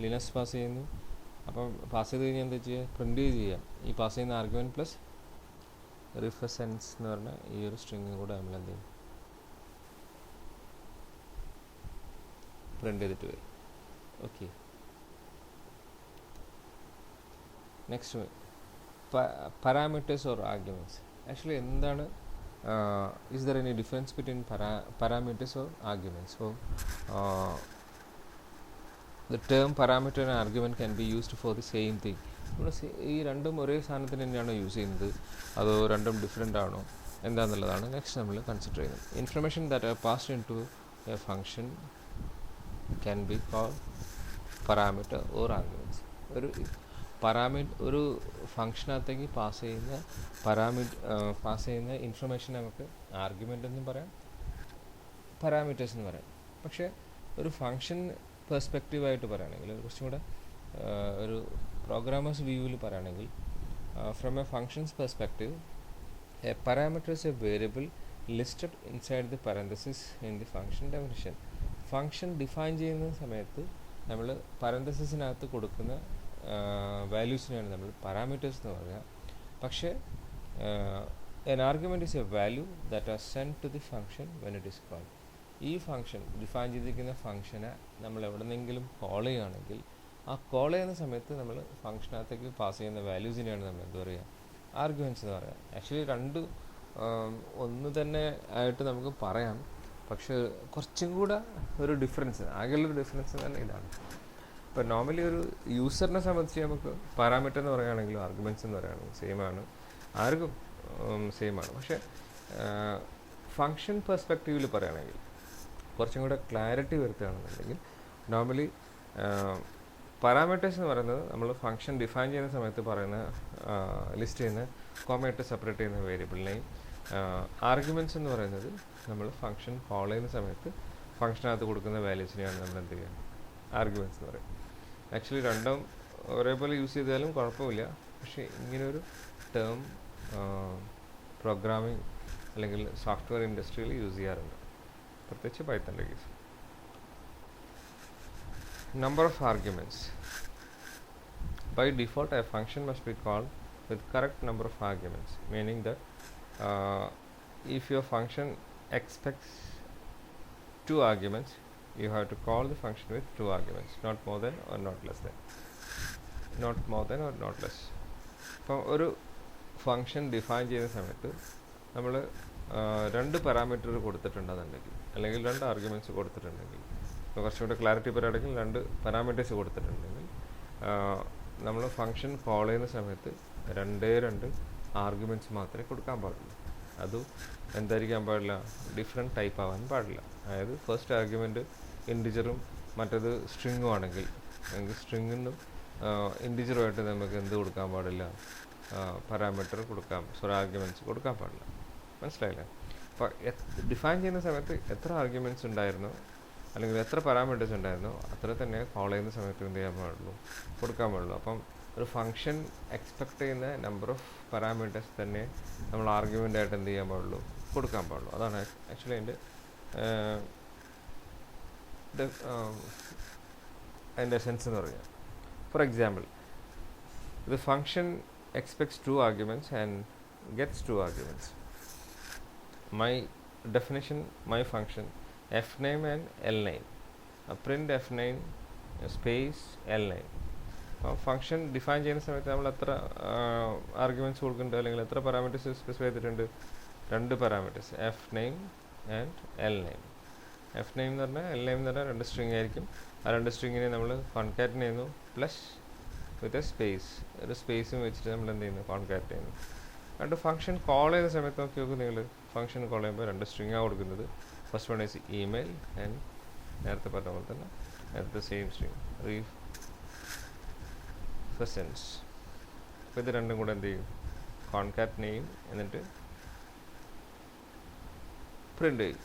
S1: ലിനക്സ് പാസ് ചെയ്യുന്നു. അപ്പം പാസ് ചെയ്ത് കഴിഞ്ഞാൽ എന്താ ചെയ്യുക? പ്രിൻറ്റ് ചെയ്യുക. ഈ പാസ് ചെയ്യുന്ന ആർഗ്യുമെൻറ്റ് പ്ലസ് റിഫസെൻസ് എന്ന് പറഞ്ഞാൽ ഈ ഒരു സ്ട്രിങ് കൂടെ നമ്മൾ എന്ത് ചെയ്യും? പ്രിൻ്റ് ചെയ്തിട്ട് വരും. Okay, next parameters or arguments. Actually എന്താണ് is there any difference between parameters or arguments? So the term parameter and argument can be used for the same thing. ഈ രണ്ടും ഒരേ സാധനത്തിന് തന്നെയാണോ യൂസ് ചെയ്യുന്നത്, അതോ രണ്ടും ഡിഫറെൻ്റ് ആണോ എന്താണെന്നുള്ളതാണ് നെക്സ്റ്റ് നമ്മൾ കൺസിഡർ ചെയ്യുന്നത്. Information that are passed into a function can be called parameter or arguments. ഒരു ഫംഗ്ഷനകത്തേക്ക് പാസ് ചെയ്യുന്ന ഇൻഫർമേഷൻ നമുക്ക് ആർഗ്യുമെൻ്റ് എന്നും പറയാം, പാരാമീറ്റേഴ്സ് എന്ന് പറയാം. പക്ഷേ ഒരു ഫംഗ്ഷൻ പെർസ്പെക്റ്റീവായിട്ട് പറയുകയാണെങ്കിൽ, കുറച്ചും കൂടെ ഒരു പ്രോഗ്രാമേഴ്സ് വ്യൂവിൽ പറയുകയാണെങ്കിൽ, from A functions perspective A parameter is A variable listed inside the parenthesis in the function definition. Function define ചെയ്യുന്ന സമയത്ത് നമ്മൾ പാരന്തസിസിനകത്ത് കൊടുക്കുന്ന വാല്യൂസിനെയാണ് നമ്മൾ പാരാമീറ്റേഴ്സ് എന്ന് പറയുക. പക്ഷേ an argument is a value that are sent to the function when it is called. ഈ function define ചെയ്തിരിക്കുന്ന ഫംഗ്ഷനെ നമ്മൾ എവിടെ നിന്നെങ്കിലും കോൾ ചെയ്യുകയാണെങ്കിൽ, ആ കോൾ ചെയ്യുന്ന സമയത്ത് നമ്മൾ ഫംഗ്ഷനകത്തേക്ക് പാസ് ചെയ്യുന്ന വാല്യൂസിനെയാണ് നമ്മൾ എന്താ പറയുക? ആർഗ്യുമെൻറ്റ്സ് എന്ന് പറയുക. ആക്ച്വലി രണ്ട് ഒന്ന് തന്നെ ആയിട്ട് നമുക്ക് പറയാം, പക്ഷേ കുറച്ചും കൂടെ ഒരു ഡിഫറൻസ്, ആകെയുള്ളൊരു ഡിഫറൻസ് തന്നെ ഇതാണ്. ഇപ്പോൾ നോർമലി ഒരു യൂസറിനെ സംബന്ധിച്ച് നമുക്ക് പാരാമീറ്റർ എന്ന് പറയുകയാണെങ്കിലും ആർഗ്യുമെൻറ്റ്സ് എന്ന് പറയുകയാണെങ്കിൽ സെയിം ആണ്, ആർക്കും സെയിം ആണ്. പക്ഷേ ഫംഗ്ഷൻ പെർസ്പെക്റ്റീവിൽ പറയുകയാണെങ്കിൽ കുറച്ചും കൂടെ ക്ലാരിറ്റി വരുത്തുകയാണെന്നുണ്ടെങ്കിൽ, നോർമലി പാരാമീറ്റേഴ്സ് എന്ന് പറയുന്നത് നമ്മൾ ഫംഗ്ഷൻ ഡിഫൈൻ ചെയ്യുന്ന സമയത്ത് പറയുന്ന ലിസ്റ്റ് ചെയ്യുന്ന കോമയായിട്ട് സെപ്പറേറ്റ് ചെയ്യുന്ന വേരിയബിളിനെയും, ആർഗ്യുമെൻറ്റ്സ് എന്ന് പറയുന്നത് നമ്മൾ ഫംഗ്ഷൻ കോൾ ചെയ്യുന്ന സമയത്ത് ഫംഗ്ഷനകത്ത് കൊടുക്കുന്ന വാല്യൂസിനെയാണ് നമ്മൾ എന്ത് ചെയ്യുക? ആർഗ്യുമെൻറ്റ്സ് എന്ന് പറയും. ആക്ച്വലി രണ്ടും ഒരേപോലെ യൂസ് ചെയ്താലും കുഴപ്പമില്ല, പക്ഷേ ഇങ്ങനൊരു ടേം പ്രോഗ്രാമിംഗ് അല്ലെങ്കിൽ സോഫ്റ്റ്വെയർ ഇൻഡസ്ട്രിയിൽ യൂസ് ചെയ്യാറുണ്ട്, പ്രത്യേകിച്ച് പൈത്തൻ്റെ case. Number of arguments. By default a function must be called with correct number of arguments, meaning that if your function expects 2 arguments, you have to call the function with 2 arguments, not more than or not less than. Not more than or not less. അപ്പോൾ ഒരു function define ചെയ്യുന്ന സമയത്ത് നമ്മൾ 2 parameter കൊടുത്തിട്ടുണ്ടെന്നുണ്ടെങ്കിൽ, അല്ലെങ്കിൽ 2 arguments കൊടുത്തിട്ടുണ്ടെങ്കിൽ, ഇപ്പോൾ കുറച്ചുകൂടെ clarity പറയുകയാണെങ്കിൽ 2 പാരാമീറ്റേഴ്സ് കൊടുത്തിട്ടുണ്ടെങ്കിൽ, നമ്മൾ ഫംഗ്ഷൻ കോൾ ചെയ്യുന്ന സമയത്ത് 2 ആർഗ്യുമെൻറ്റ്സ് മാത്രമേ കൊടുക്കാൻ പാടുള്ളൂ. അതും എന്തായിരിക്കാൻ പാടില്ല? ഡിഫറെൻറ്റ് ടൈപ്പ് ആവാൻ പാടില്ല. അതായത് ഫസ്റ്റ് ആർഗ്യുമെൻറ്റ് ഇൻറ്റിജറും മറ്റേത് സ്ട്രിങ്ങും ആണെങ്കിൽ, സ്ട്രിങ്ങിനും ഇൻറ്റിജറുമായിട്ട് നമുക്ക് എന്ത് കൊടുക്കാൻ പാടില്ല? പാരാമീറ്റർ ആർഗ്യുമെൻറ്റ്സ് കൊടുക്കാൻ പാടില്ല. മനസ്സിലായില്ലേ? അപ്പോൾ ഡിഫൈൻ ചെയ്യുന്ന സമയത്ത് എത്ര ആർഗ്യുമെൻറ്റ്സ് ഉണ്ടായിരുന്നോ അല്ലെങ്കിൽ എത്ര പാരാമീറ്റേഴ്സ് ഉണ്ടായിരുന്നോ അത്ര തന്നെ കോൾ ചെയ്യുന്ന സമയത്ത് എന്ത് ചെയ്യാൻ പാടുള്ളൂ? കൊടുക്കാൻ പാടുള്ളൂ. അപ്പം ഒരു ഫംഗ്ഷൻ എക്സ്പെക്ട് ചെയ്യുന്ന നമ്പർ ഓഫ് പാരാമീറ്റേഴ്സ് തന്നെ നമ്മൾ ആർഗ്യുമെൻ്റായിട്ട് എന്ത് ചെയ്യാൻ പാടുള്ളൂ? കൊടുക്കാൻ പാടുള്ളൂ. അതാണ് ആക്ച്വലി അതിൻ്റെ സെൻസ് എന്ന് പറയുക. Four example, the function expects 2 arguments and gets 2 arguments. My definition, my function fname and lname, print fname space lname. Function define ചെയ്യുന്ന സമയത്ത് നമ്മൾ എത്ര ആർഗ്യുമെൻറ്റ്സ് കൊടുക്കുന്നുണ്ട്, അല്ലെങ്കിൽ എത്ര പാരാമീറ്റേഴ്സ് സ്പെസിഫൈ ചെയ്തിട്ടുണ്ട്? 2 parameters, F name and L name. F name എന്ന് പറഞ്ഞാൽ എൽ നെയിം എന്ന് പറഞ്ഞാൽ 2 സ്ട്രിങ് ആയിരിക്കും. ആ 2 സ്ട്രിങ്ങിനെ നമ്മൾ കോൺകാറ്റിന് ചെയ്യുന്നു, പ്ലസ് വിത്ത് എ സ്പേസ്, ഒരു സ്പേസും വെച്ചിട്ട് നമ്മൾ എന്ത് ചെയ്യുന്നു? കോൺകാറ്റ് ചെയ്യുന്നു. 2 ഫംഗ്ഷൻ കോൾ ചെയ്യുന്ന സമയത്ത് നോക്കി നോക്കും നിങ്ങൾ, ഫംഗ്ഷൻ കോൾ ചെയ്യുമ്പോൾ 2 സ്ട്രിങ്ങാണ് കൊടുക്കുന്നത്. First one is email and നേരത്തെ പറഞ്ഞ പോലെ തന്നെ നേരത്തെ സെയിം സ്ട്രിങ് റീഫസെൻസ്. അപ്പോൾ ഇത് രണ്ടും കൂടെ എന്ത് ചെയ്യും? കോൺകാറ്റിനെയും എന്നിട്ട് പ്രിൻ്റ് ചെയ്യും,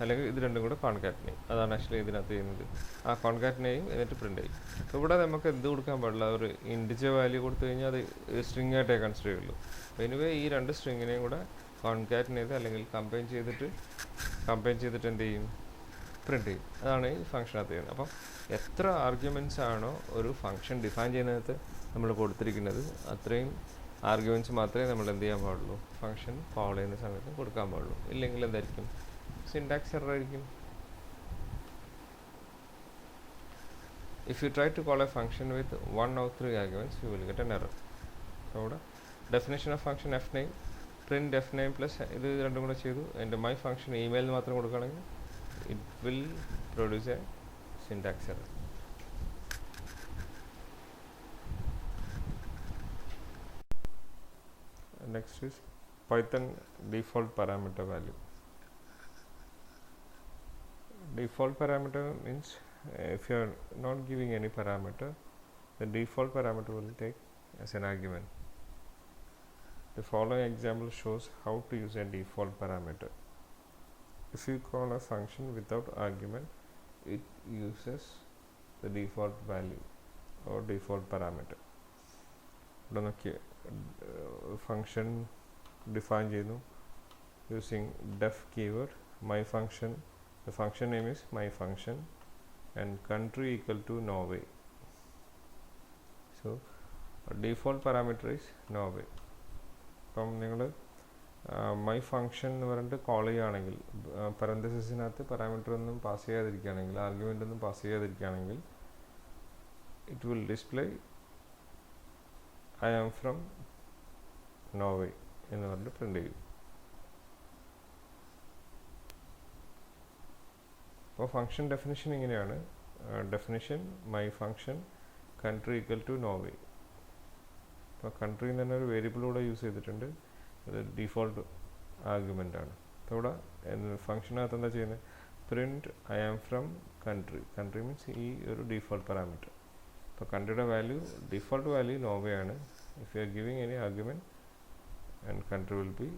S1: അല്ലെങ്കിൽ ഇത് രണ്ടും കൂടെ കോൺകാറ്റിനെയും. അതാണ് ആക്ച്വലി ഇതിനകത്ത് ചെയ്യുന്നത്. ആ കോൺകാറ്റിനെയും എന്നിട്ട് പ്രിൻ്റ് ചെയ്യും. അപ്പോൾ ഇവിടെ നമുക്ക് എന്ത് കൊടുക്കാൻ പാടില്ല, ഒരു ഇൻഡിജർ വാല്യൂ കൊടുത്തു കഴിഞ്ഞാൽ അത് സ്ട്രിങ് ആയിട്ടേ കൺസിഡർ ചെയ്യുള്ളൂ. അപ്പോൾ എനിവേ ഈ രണ്ട് സ്ട്രിങ്ങിനെയും കൂടെ കോൺകാറ്റിൻ ചെയ്ത് അല്ലെങ്കിൽ കമ്പൈൻ ചെയ്തിട്ട് എന്ത് ചെയ്യും, പ്രിൻ്റ് ചെയ്യും. അതാണ് ഈ ഫംഗ്ഷനകത്ത് ചെയ്യുന്നത്. അപ്പം എത്ര ആർഗ്യുമെൻറ്റ്സ് ആണോ ഒരു ഫംഗ്ഷൻ ഡിഫൈൻ ചെയ്യുന്നതിനകത്ത് നമ്മൾ കൊടുത്തിരിക്കുന്നത്, അത്രയും ആർഗ്യുമെൻറ്റ്സ് മാത്രമേ നമ്മൾ എന്ത് ചെയ്യാൻ പാടുള്ളൂ, ഫംഗ്ഷൻ കോൾ ചെയ്യുന്ന സമയത്ത് കൊടുക്കാൻ പാടുള്ളൂ. ഇല്ലെങ്കിൽ എന്തായിരിക്കും, സിൻടാക്സ് എറർ ആയിരിക്കും. If you try to call a function with 1 or 3 arguments, you will get an error. അവിടെ definition of function fname, print fname plus ഇത് രണ്ടും കൂടെ ചെയ്തു എൻ്റെ my function email മാത്രം കൊടുക്കുകയാണെങ്കിൽ it will produce a syntax error. Next is Python default parameter value. Default parameter means if you are not giving any parameter, the default parameter will take as an argument. The following example shows how to use a default parameter. If you call a function without argument, it uses the default value or default parameter. Function define ചെയ്യുന്നു using def keyword. My function, the function name is my function and country equal to Norway. So default parameter is Norway. അപ്പം നിങ്ങൾ my function എന്ന് പറഞ്ഞിട്ട് call ചെയ്യുകയാണെങ്കിൽ, പരന്തസിസിനകത്ത് parameter ഒന്നും pass ചെയ്യാതിരിക്കുകയാണെങ്കിൽ, argument ഒന്നും pass ചെയ്യാതിരിക്കുകയാണെങ്കിൽ, it will display I am from Norway എന്ന് പറഞ്ഞിട്ട് print ചെയ്യും. അപ്പോൾ ഫംഗ്ഷൻ ഡെഫിനിഷൻ ഇങ്ങനെയാണ്. Definition my function country equal to Norway. അപ്പോൾ കൺട്രി എന്ന് തന്നെ ഒരു വേരിയബിളൂടെ യൂസ് ചെയ്തിട്ടുണ്ട്, അത് ഡിഫോൾട്ട് ആർഗ്യുമെൻ്റ് ആണ്. അപ്പോൾ ഇവിടെ ഫംഗ്ഷനകത്ത് എന്താ ചെയ്യുന്നത്, print I am from country. Country means ഈ ഒരു ഡിഫോൾട്ട് പാരാമീറ്റർ. അപ്പോൾ കൺട്രിയുടെ വാല്യൂ, ഡിഫോൾട്ട് വാല്യൂ നോർവേ ആണ്. If you are giving any argument and country will be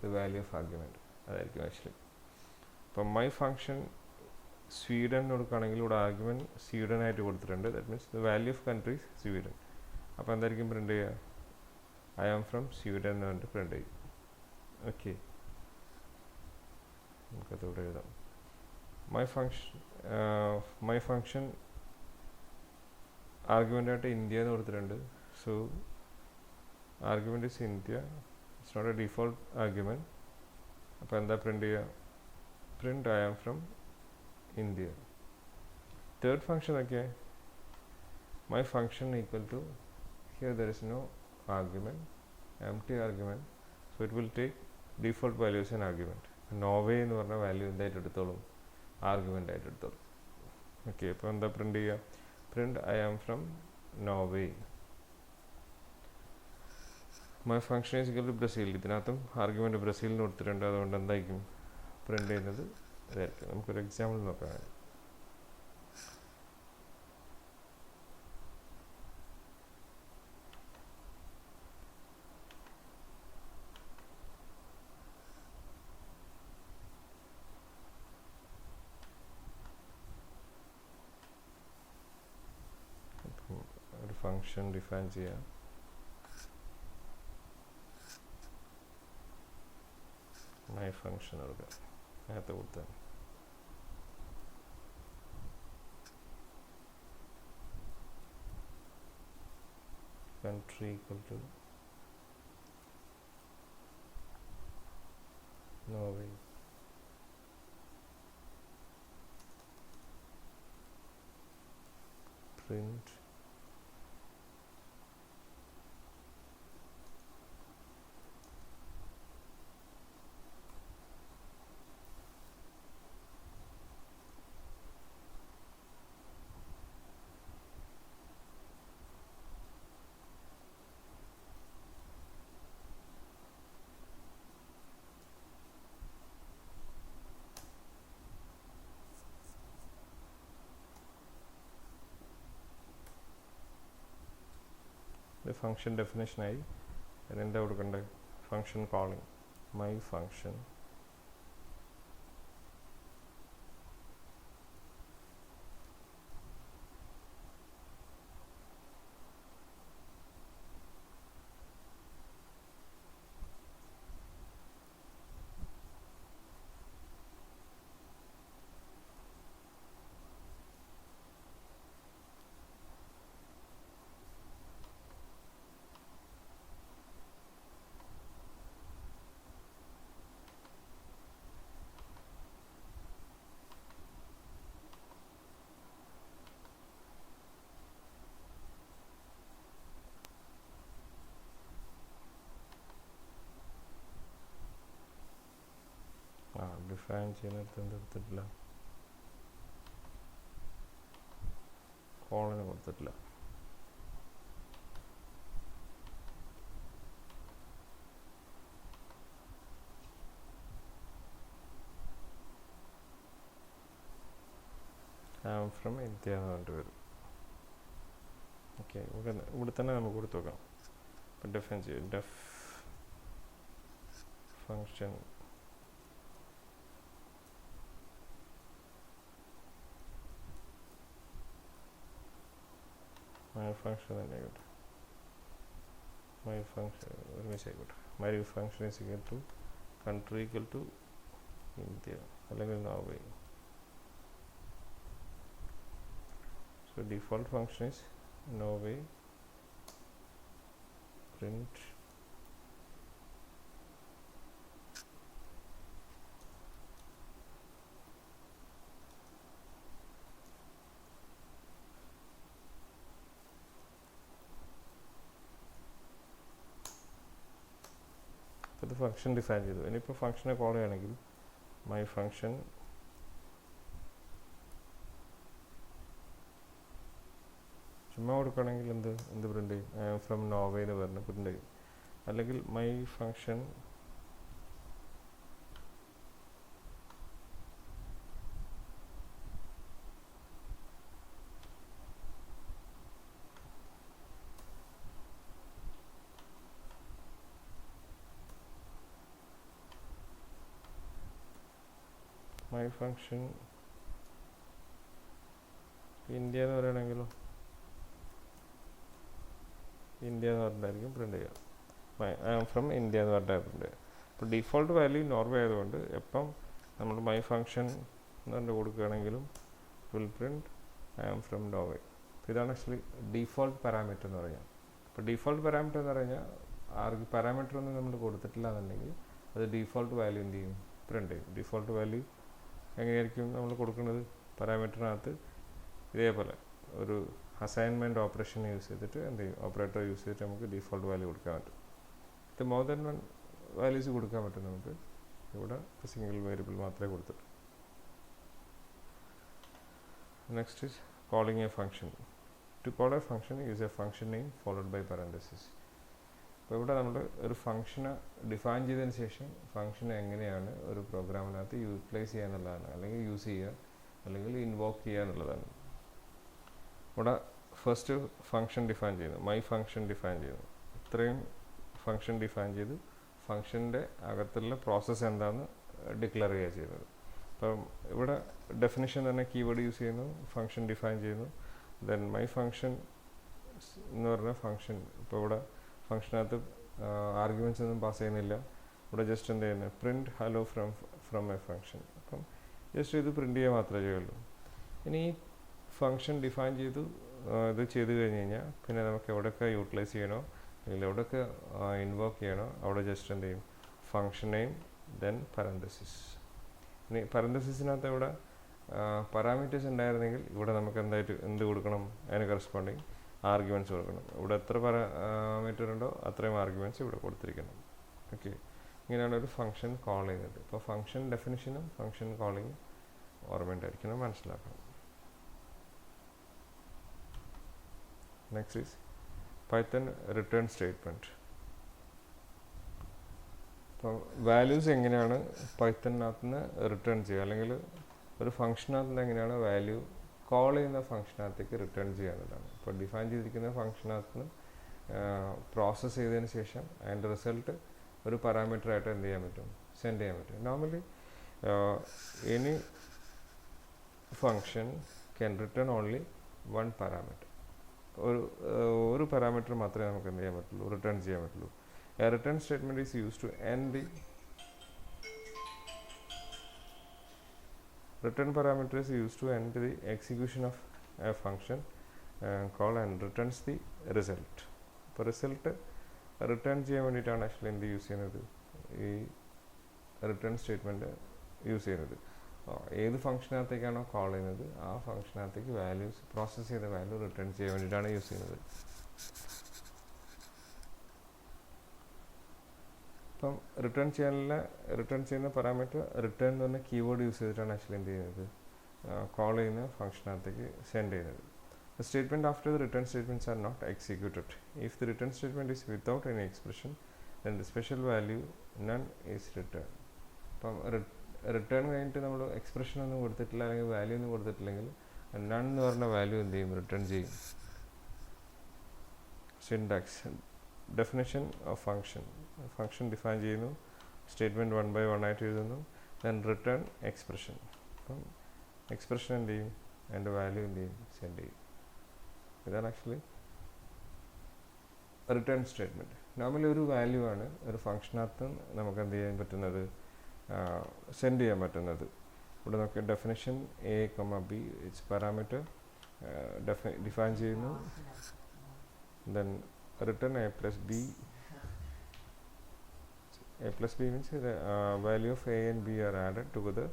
S1: the value of argument, അതായിരിക്കും ആക്ച്വലി. അപ്പം മൈ ഫംഗ്ഷൻ സ്വീഡൻ കൊടുക്കുകയാണെങ്കിൽ ഇവിടെ argument Sweden ആയിട്ട് കൊടുത്തിട്ടുണ്ട്. That means the value of country Sweden. അപ്പോൾ എന്തായിരിക്കും print ചെയ്യുക, ഐ ആം ഫ്രം സ്വീഡൻ എന്ന് പറഞ്ഞിട്ട് പ്രിൻ്റ് ചെയ്യും. ഓക്കെ, നമുക്കതിവിടെ എഴുതാം. മൈ ഫംഗ്ഷൻ ആർഗ്യുമെൻ്റായിട്ട് ഇന്ത്യ എന്ന് കൊടുത്തിട്ടുണ്ട്. So argument is India, it's not a default argument. അപ്പോൾ എന്താ പ്രിൻ്റ് ചെയ്യുക, print I am from India. Third function ഒക്കെ my function equal to, here there is no argument, empty argument, so it will take default value as an argument. Norway എന്ന് പറഞ്ഞ value എന്തായിട്ട് എടുത്തോളും, argument ആയിട്ട് എടുത്തോളും. Okay, അപ്പോൾ എന്താ print ചെയ്യുക, print I am from Norway. My function is equal to Brazil. ഇതിനകത്തും argument ബ്രസീലിന് കൊടുത്തിട്ടുണ്ട്, അതുകൊണ്ട് എന്തായിരിക്കും പ്രിൻ്റ് ചെയ്യുന്നത് ഇതായിരിക്കും. നമുക്കൊരു എക്സാമ്പിൾ നോക്കാം. ഒരു ഫംഗ്ഷൻ ഡിഫൈൻ ചെയ്യാം. മൈ ഫംഗ്ഷൻ കൊടുക്കുക, നേരത്തെ കൊടുത്താൽ country equal to Norway. Print the function definition ആയി. അതിനെന്താ കൊടുക്കണ്ടേ? Function calling my function define ചെയ്യുന്നിടത്ത് എന്തെടുത്തിട്ടില്ല, കോളിന് കൊടുത്തിട്ടില്ല. ഐ ആം ഫ്രം ഇന്ത്യ എന്ന് പറഞ്ഞിട്ട് വരും. ഓക്കെ, ഇവിടെ തന്നെ നമുക്ക് കൊടുത്തു നോക്കാം. ഇപ്പം ഡിഫൈൻ ചെയ്യും ഡെഫ് ഫങ്ഷൻ മൈ ഫങ്ഷൻ തന്നെ ആയിക്കോട്ടെ, മൈ ഫങ്ഷൻ ഒരുമിച്ച് ആയിക്കോട്ടെ. My function is equal to country equal to India അല്ലെങ്കിൽ Norway. So default function is Norway print ഇപ്പോൾ ഫംഗ്ഷൻ ഡിഫൈൻ ചെയ്തു. ഇനിയിപ്പോൾ ഫംഗ്ഷനെ കോൾ ചെയ്യുകയാണെങ്കിൽ മൈ ഫംഗ്ഷൻ ചുമ്മാ കൊടുക്കുകയാണെങ്കിൽ എന്ത് പ്രിൻ്റ് ചെയ്യും? ഐ ആം ഫ്രം നോർവേ എന്ന് പറഞ്ഞ് പ്രിൻ്റ് ചെയ്യും. അല്ലെങ്കിൽ മൈ ഫംഗ്ഷൻ ഇന്ത്യ എന്ന് പറയുകയാണെങ്കിലോ ഇന്ത്യ എന്ന് പറഞ്ഞിട്ടായിരിക്കും പ്രിൻ്റ് ചെയ്യുക. ഐ ആം ഫ്രം ഇന്ത്യ എന്ന് പറഞ്ഞിട്ടാണ് പ്രിൻ്റ് ചെയ്യുക. ഇപ്പോൾ ഡിഫോൾട്ട് വാല്യൂ നോർവേ ആയതുകൊണ്ട് എപ്പം നമ്മൾ മൈ ഫംഗ്ഷൻ എന്ന് പറഞ്ഞിട്ട് കൊടുക്കുകയാണെങ്കിലും will print I am from Norway. ഇതാണ് ആക്ച്വലി ഡിഫോൾട്ട് പാരാമീറ്റർ എന്ന് പറയുക. ഇപ്പോൾ ഡിഫോൾട്ട് പാരാമീറ്റർ എന്ന് പറഞ്ഞാൽ പാരാമീറ്റർ ഒന്നും നമ്മൾ കൊടുത്തിട്ടില്ല എന്നുണ്ടെങ്കിൽ അത് ഡിഫോൾട്ട് വാല്യൂ എന്ത് ചെയ്യും? പ്രിൻ്റ് ചെയ്യും. ഡിഫോൾട്ട് വാല്യൂ എങ്ങനെയായിരിക്കും നമ്മൾ കൊടുക്കുന്നത്? പാരാമീറ്ററിനകത്ത് ഇതേപോലെ ഒരു അസൈൻമെൻറ്റ് ഓപ്പറേഷൻ യൂസ് ചെയ്തിട്ട് എന്ത് ചെയ്യും? ഓപ്പറേറ്റർ യൂസ് ചെയ്തിട്ട് നമുക്ക് ഡിഫോൾട്ട് വാല്യൂ കൊടുക്കാൻ പറ്റും. ഇത് മോർ ദാൻ വൺ വാല്യൂസ് കൊടുക്കാൻ പറ്റും നമുക്ക്. ഇവിടെ സിംഗിൾ വേരിയബിൾ മാത്രമേ കൊടുത്തിട്ടുള്ളൂ. Next is calling a function. To call a function use a function name followed by parenthesis. അപ്പോൾ ഇവിടെ നമ്മൾ ഒരു ഫംഗ്ഷനെ ഡിഫൈൻ ചെയ്തതിന് ശേഷം ഫംഗ്ഷനെ എങ്ങനെയാണ് ഒരു പ്രോഗ്രാമിനകത്ത് യൂട്ടിലൈസ് ചെയ്യുക എന്നുള്ളതാണ്, അല്ലെങ്കിൽ യൂസ് ചെയ്യുക അല്ലെങ്കിൽ ഇൻവോക്ക് ചെയ്യുക എന്നുള്ളതാണ്. ഇവിടെ ഫസ്റ്റ് ഫംഗ്ഷൻ ഡിഫൈൻ ചെയ്യുന്നു, മൈ ഫംഗ്ഷൻ ഡിഫൈൻ ചെയ്യുന്നു. ഇത്രയും ഫംഗ്ഷൻ ഡിഫൈൻ ചെയ്ത് ഫംഗ്ഷൻ്റെ അകത്തുള്ള പ്രോസസ്സ് എന്താണെന്ന് ഡിക്ലെയർ ചെയ്യുക ചെയ്യുന്നത്. അപ്പം ഇവിടെ ഡെഫിനിഷൻ തന്നെ കീവേഡ് യൂസ് ചെയ്യുന്നു, ഫംഗ്ഷൻ ഡിഫൈൻ ചെയ്യുന്നു. ദെൻ മൈ ഫംഗ്ഷൻ എന്ന് പറഞ്ഞ ഫംഗ്ഷൻ, ഇപ്പോൾ ഇവിടെ ഫംഗ്ഷനകത്ത് ആർഗ്യുമെൻറ്റ്സ് ഒന്നും പാസ് ചെയ്യുന്നില്ല. ഇവിടെ ജസ്റ്റ് എന്ത് ചെയ്യുന്നത്? Print hello from A function. അപ്പം ജസ്റ്റ് ഇത് പ്രിൻറ്റ് ചെയ്യുക മാത്രമേ ചെയ്യുള്ളൂ. ഇനി ഈ ഫംഗ്ഷൻ ഡിഫൈൻ ചെയ്തു ഇത് ചെയ്ത് കഴിഞ്ഞ് കഴിഞ്ഞാൽ പിന്നെ നമുക്ക് എവിടെയൊക്കെ യൂട്ടിലൈസ് ചെയ്യണോ അല്ലെങ്കിൽ എവിടെയൊക്കെ ഇൻവോക്ക് ചെയ്യണോ അവിടെ ജസ്റ്റ് എന്ത് ചെയ്യും? Function name then parenthesis. ഇനി പാരന്തസിസിനകത്ത് ഇവിടെ പാരാമീറ്റേഴ്സ് ഉണ്ടായിരുന്നെങ്കിൽ ഇവിടെ നമുക്ക് എന്ത് കൊടുക്കണം? അതിന് കറസ്പോണ്ടിങ് ആർഗ്യുമെൻറ്റ്സ് കൊടുക്കണം. ഇവിടെ എത്ര പാരാമീറ്റർ ഉണ്ടോ അത്രയും ആർഗ്യുമെൻറ്റ്സ് ഇവിടെ കൊടുത്തിരിക്കണം. ഓക്കെ, ഇങ്ങനെയാണ് ഒരു ഫംഗ്ഷൻ കോൾ ചെയ്യുന്നത്. ഇപ്പോൾ ഫംഗ്ഷൻ ഡെഫിനിഷനും ഫംഗ്ഷൻ കോളിങ് ഓർമ്മയുണ്ടായിരിക്കണം, മനസ്സിലാക്കണം. Next is Python return statement. അപ്പോൾ വാല്യൂസ് എങ്ങനെയാണ് പൈത്തണിനകത്ത് നിന്ന് റിട്ടേൺ ചെയ്യുക, അല്ലെങ്കിൽ ഒരു ഫംഗ്ഷനകത്ത് നിന്ന് എങ്ങനെയാണ് വാല്യൂ കോൾ ചെയ്യുന്ന ഫംഗ്ഷനകത്തേക്ക് റിട്ടേൺ ചെയ്യുക എന്നുള്ളതാണ്. ഇപ്പോൾ ഡിഫൈൻ ചെയ്തിരിക്കുന്ന ഫംഗ്ഷനകത്ത് നിന്ന് പ്രോസസ്സ് ചെയ്തതിന് ശേഷം അതിൻ്റെ റിസൾട്ട് ഒരു പാരാമീറ്ററായിട്ട് എന്ത് ചെയ്യാൻ പറ്റും, സെൻഡ് ചെയ്യാൻ പറ്റും. Normally any function can return only one parameter. ഒരു പാരാമീറ്റർ മാത്രമേ നമുക്ക് എന്ത് ചെയ്യാൻ പറ്റുള്ളൂ, റിട്ടേൺ ചെയ്യാൻ പറ്റുള്ളൂ. A return statement is use to end the return parameter is used to end the execution of a function call and returns the result. ഇപ്പോൾ result return ചെയ്യാൻ വേണ്ടിയിട്ടാണ് ആക്ച്വലി എന്ത് യൂസ് ചെയ്യുന്നത്, ഈ റിട്ടേൺ സ്റ്റേറ്റ്മെൻറ്റ് യൂസ് ചെയ്യുന്നത്. ഏത് ഫംഗ്ഷനകത്തേക്കാണോ call ചെയ്യുന്നത് ആ ഫംഗ്ഷനകത്തേക്ക് വാല്യൂസ്, പ്രോസസ്സ് ചെയ്ത വാല്യൂ റിട്ടേൺ ചെയ്യാൻ വേണ്ടിയിട്ടാണ് യൂസ് ചെയ്യുന്നത്. അപ്പം റിട്ടേൺ ചെയ്യുന്ന പാരാമീറ്റർ റിട്ടേൺ എന്ന് പറഞ്ഞ കീവേഡ് യൂസ് ചെയ്തിട്ടാണ് ആക്ച്വലി എന്ത് ചെയ്യുന്നത്, കോൾ ചെയ്യുന്ന ഫംഗ്ഷനകത്തേക്ക് സെൻഡ് ചെയ്യുന്നത്. The statement after the return statements are not executed. If the return statement is without any expression, then the special value none is returned. അപ്പം return കഴിഞ്ഞിട്ട് നമ്മൾ എക്സ്പ്രഷൻ ഒന്നും കൊടുത്തിട്ടില്ല, അല്ലെങ്കിൽ വാല്യൂ ഒന്നും കൊടുത്തിട്ടില്ലെങ്കിൽ നൺ എന്ന് പറഞ്ഞ വാല്യൂ എന്ത് ചെയ്യും, റിട്ടേൺ ചെയ്യും. Syntax definition of function define ചെയ്യുന്നു, സ്റ്റേറ്റ്മെൻറ്റ് 1 by 1 ആയിട്ട് എഴുതുന്നു, ദെൻ റിട്ടേൺ എക്സ്പ്രഷൻ. അപ്പം എക്സ്പ്രഷൻ എന്ത് ചെയ്യും, അതിൻ്റെ വാല്യൂ എന്ത് ചെയ്യും, സെൻഡ് ചെയ്യും. ഇതാണ് ആക്ച്വലി റിട്ടേൺ സ്റ്റേറ്റ്മെൻറ്റ്. നോർമലി ഒരു വാല്യൂ ആണ് ഒരു ഫംഗ്ഷനകത്ത് നമുക്ക് എന്ത് ചെയ്യാൻ പറ്റുന്നത്, സെൻഡ് ചെയ്യാൻ പറ്റുന്നത്. ഇവിടെ നമുക്ക് definition A comma B it's parameter define ചെയ്യുന്നു, then return a plus b. A plus b means the value of a and b are added together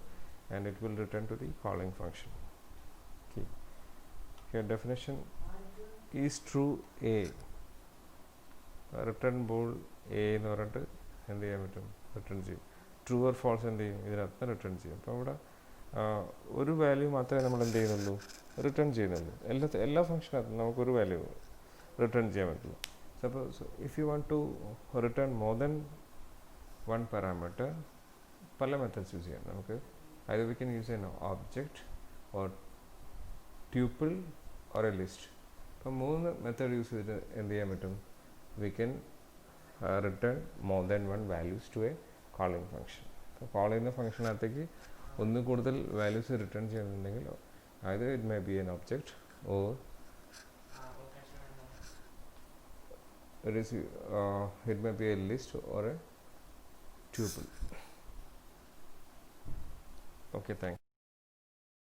S1: and it will return to the calling function. Okay. Here definition is true a. Return bool a എന്ന് പറഞ്ഞിട്ട് എന്ത് ചെയ്യാൻ പറ്റും, return ചെയ്യും. True or false എന്ത് ചെയ്യും, ഇതിനകത്ത് return ചെയ്യും. അപ്പോൾ ഇവിടെ ഒരു വാല്യൂ മാത്രമേ നമ്മൾ എന്ത് ചെയ്യുന്നുള്ളൂ, റിട്ടേൺ ചെയ്യുന്നുള്ളൂ. എല്ലാ ഫംഗ്ഷനകത്തും നമുക്കൊരു വാല്യൂ റിട്ടേൺ ചെയ്യാൻ പറ്റുള്ളൂ. Suppose if you want to return more than one parameter, പല മെത്തേഡ്സ് യൂസ് ചെയ്യാം നമുക്ക്. either we can use an object or tuple or a list. അപ്പോൾ 3 മെത്തേഡ് യൂസ് ചെയ്തിട്ട് എന്ത് ചെയ്യാൻ പറ്റും, we can return more than one values to a calling function. അപ്പോൾ call ചെയ്യുന്ന ഫംഗ്ഷനകത്തേക്ക് ഒന്ന് കൂടുതൽ വാല്യൂസ് റിട്ടേൺ ചെയ്യുന്നുണ്ടെങ്കിൽ either it may be an object or it may be a list or a tuple. Okay, thanks.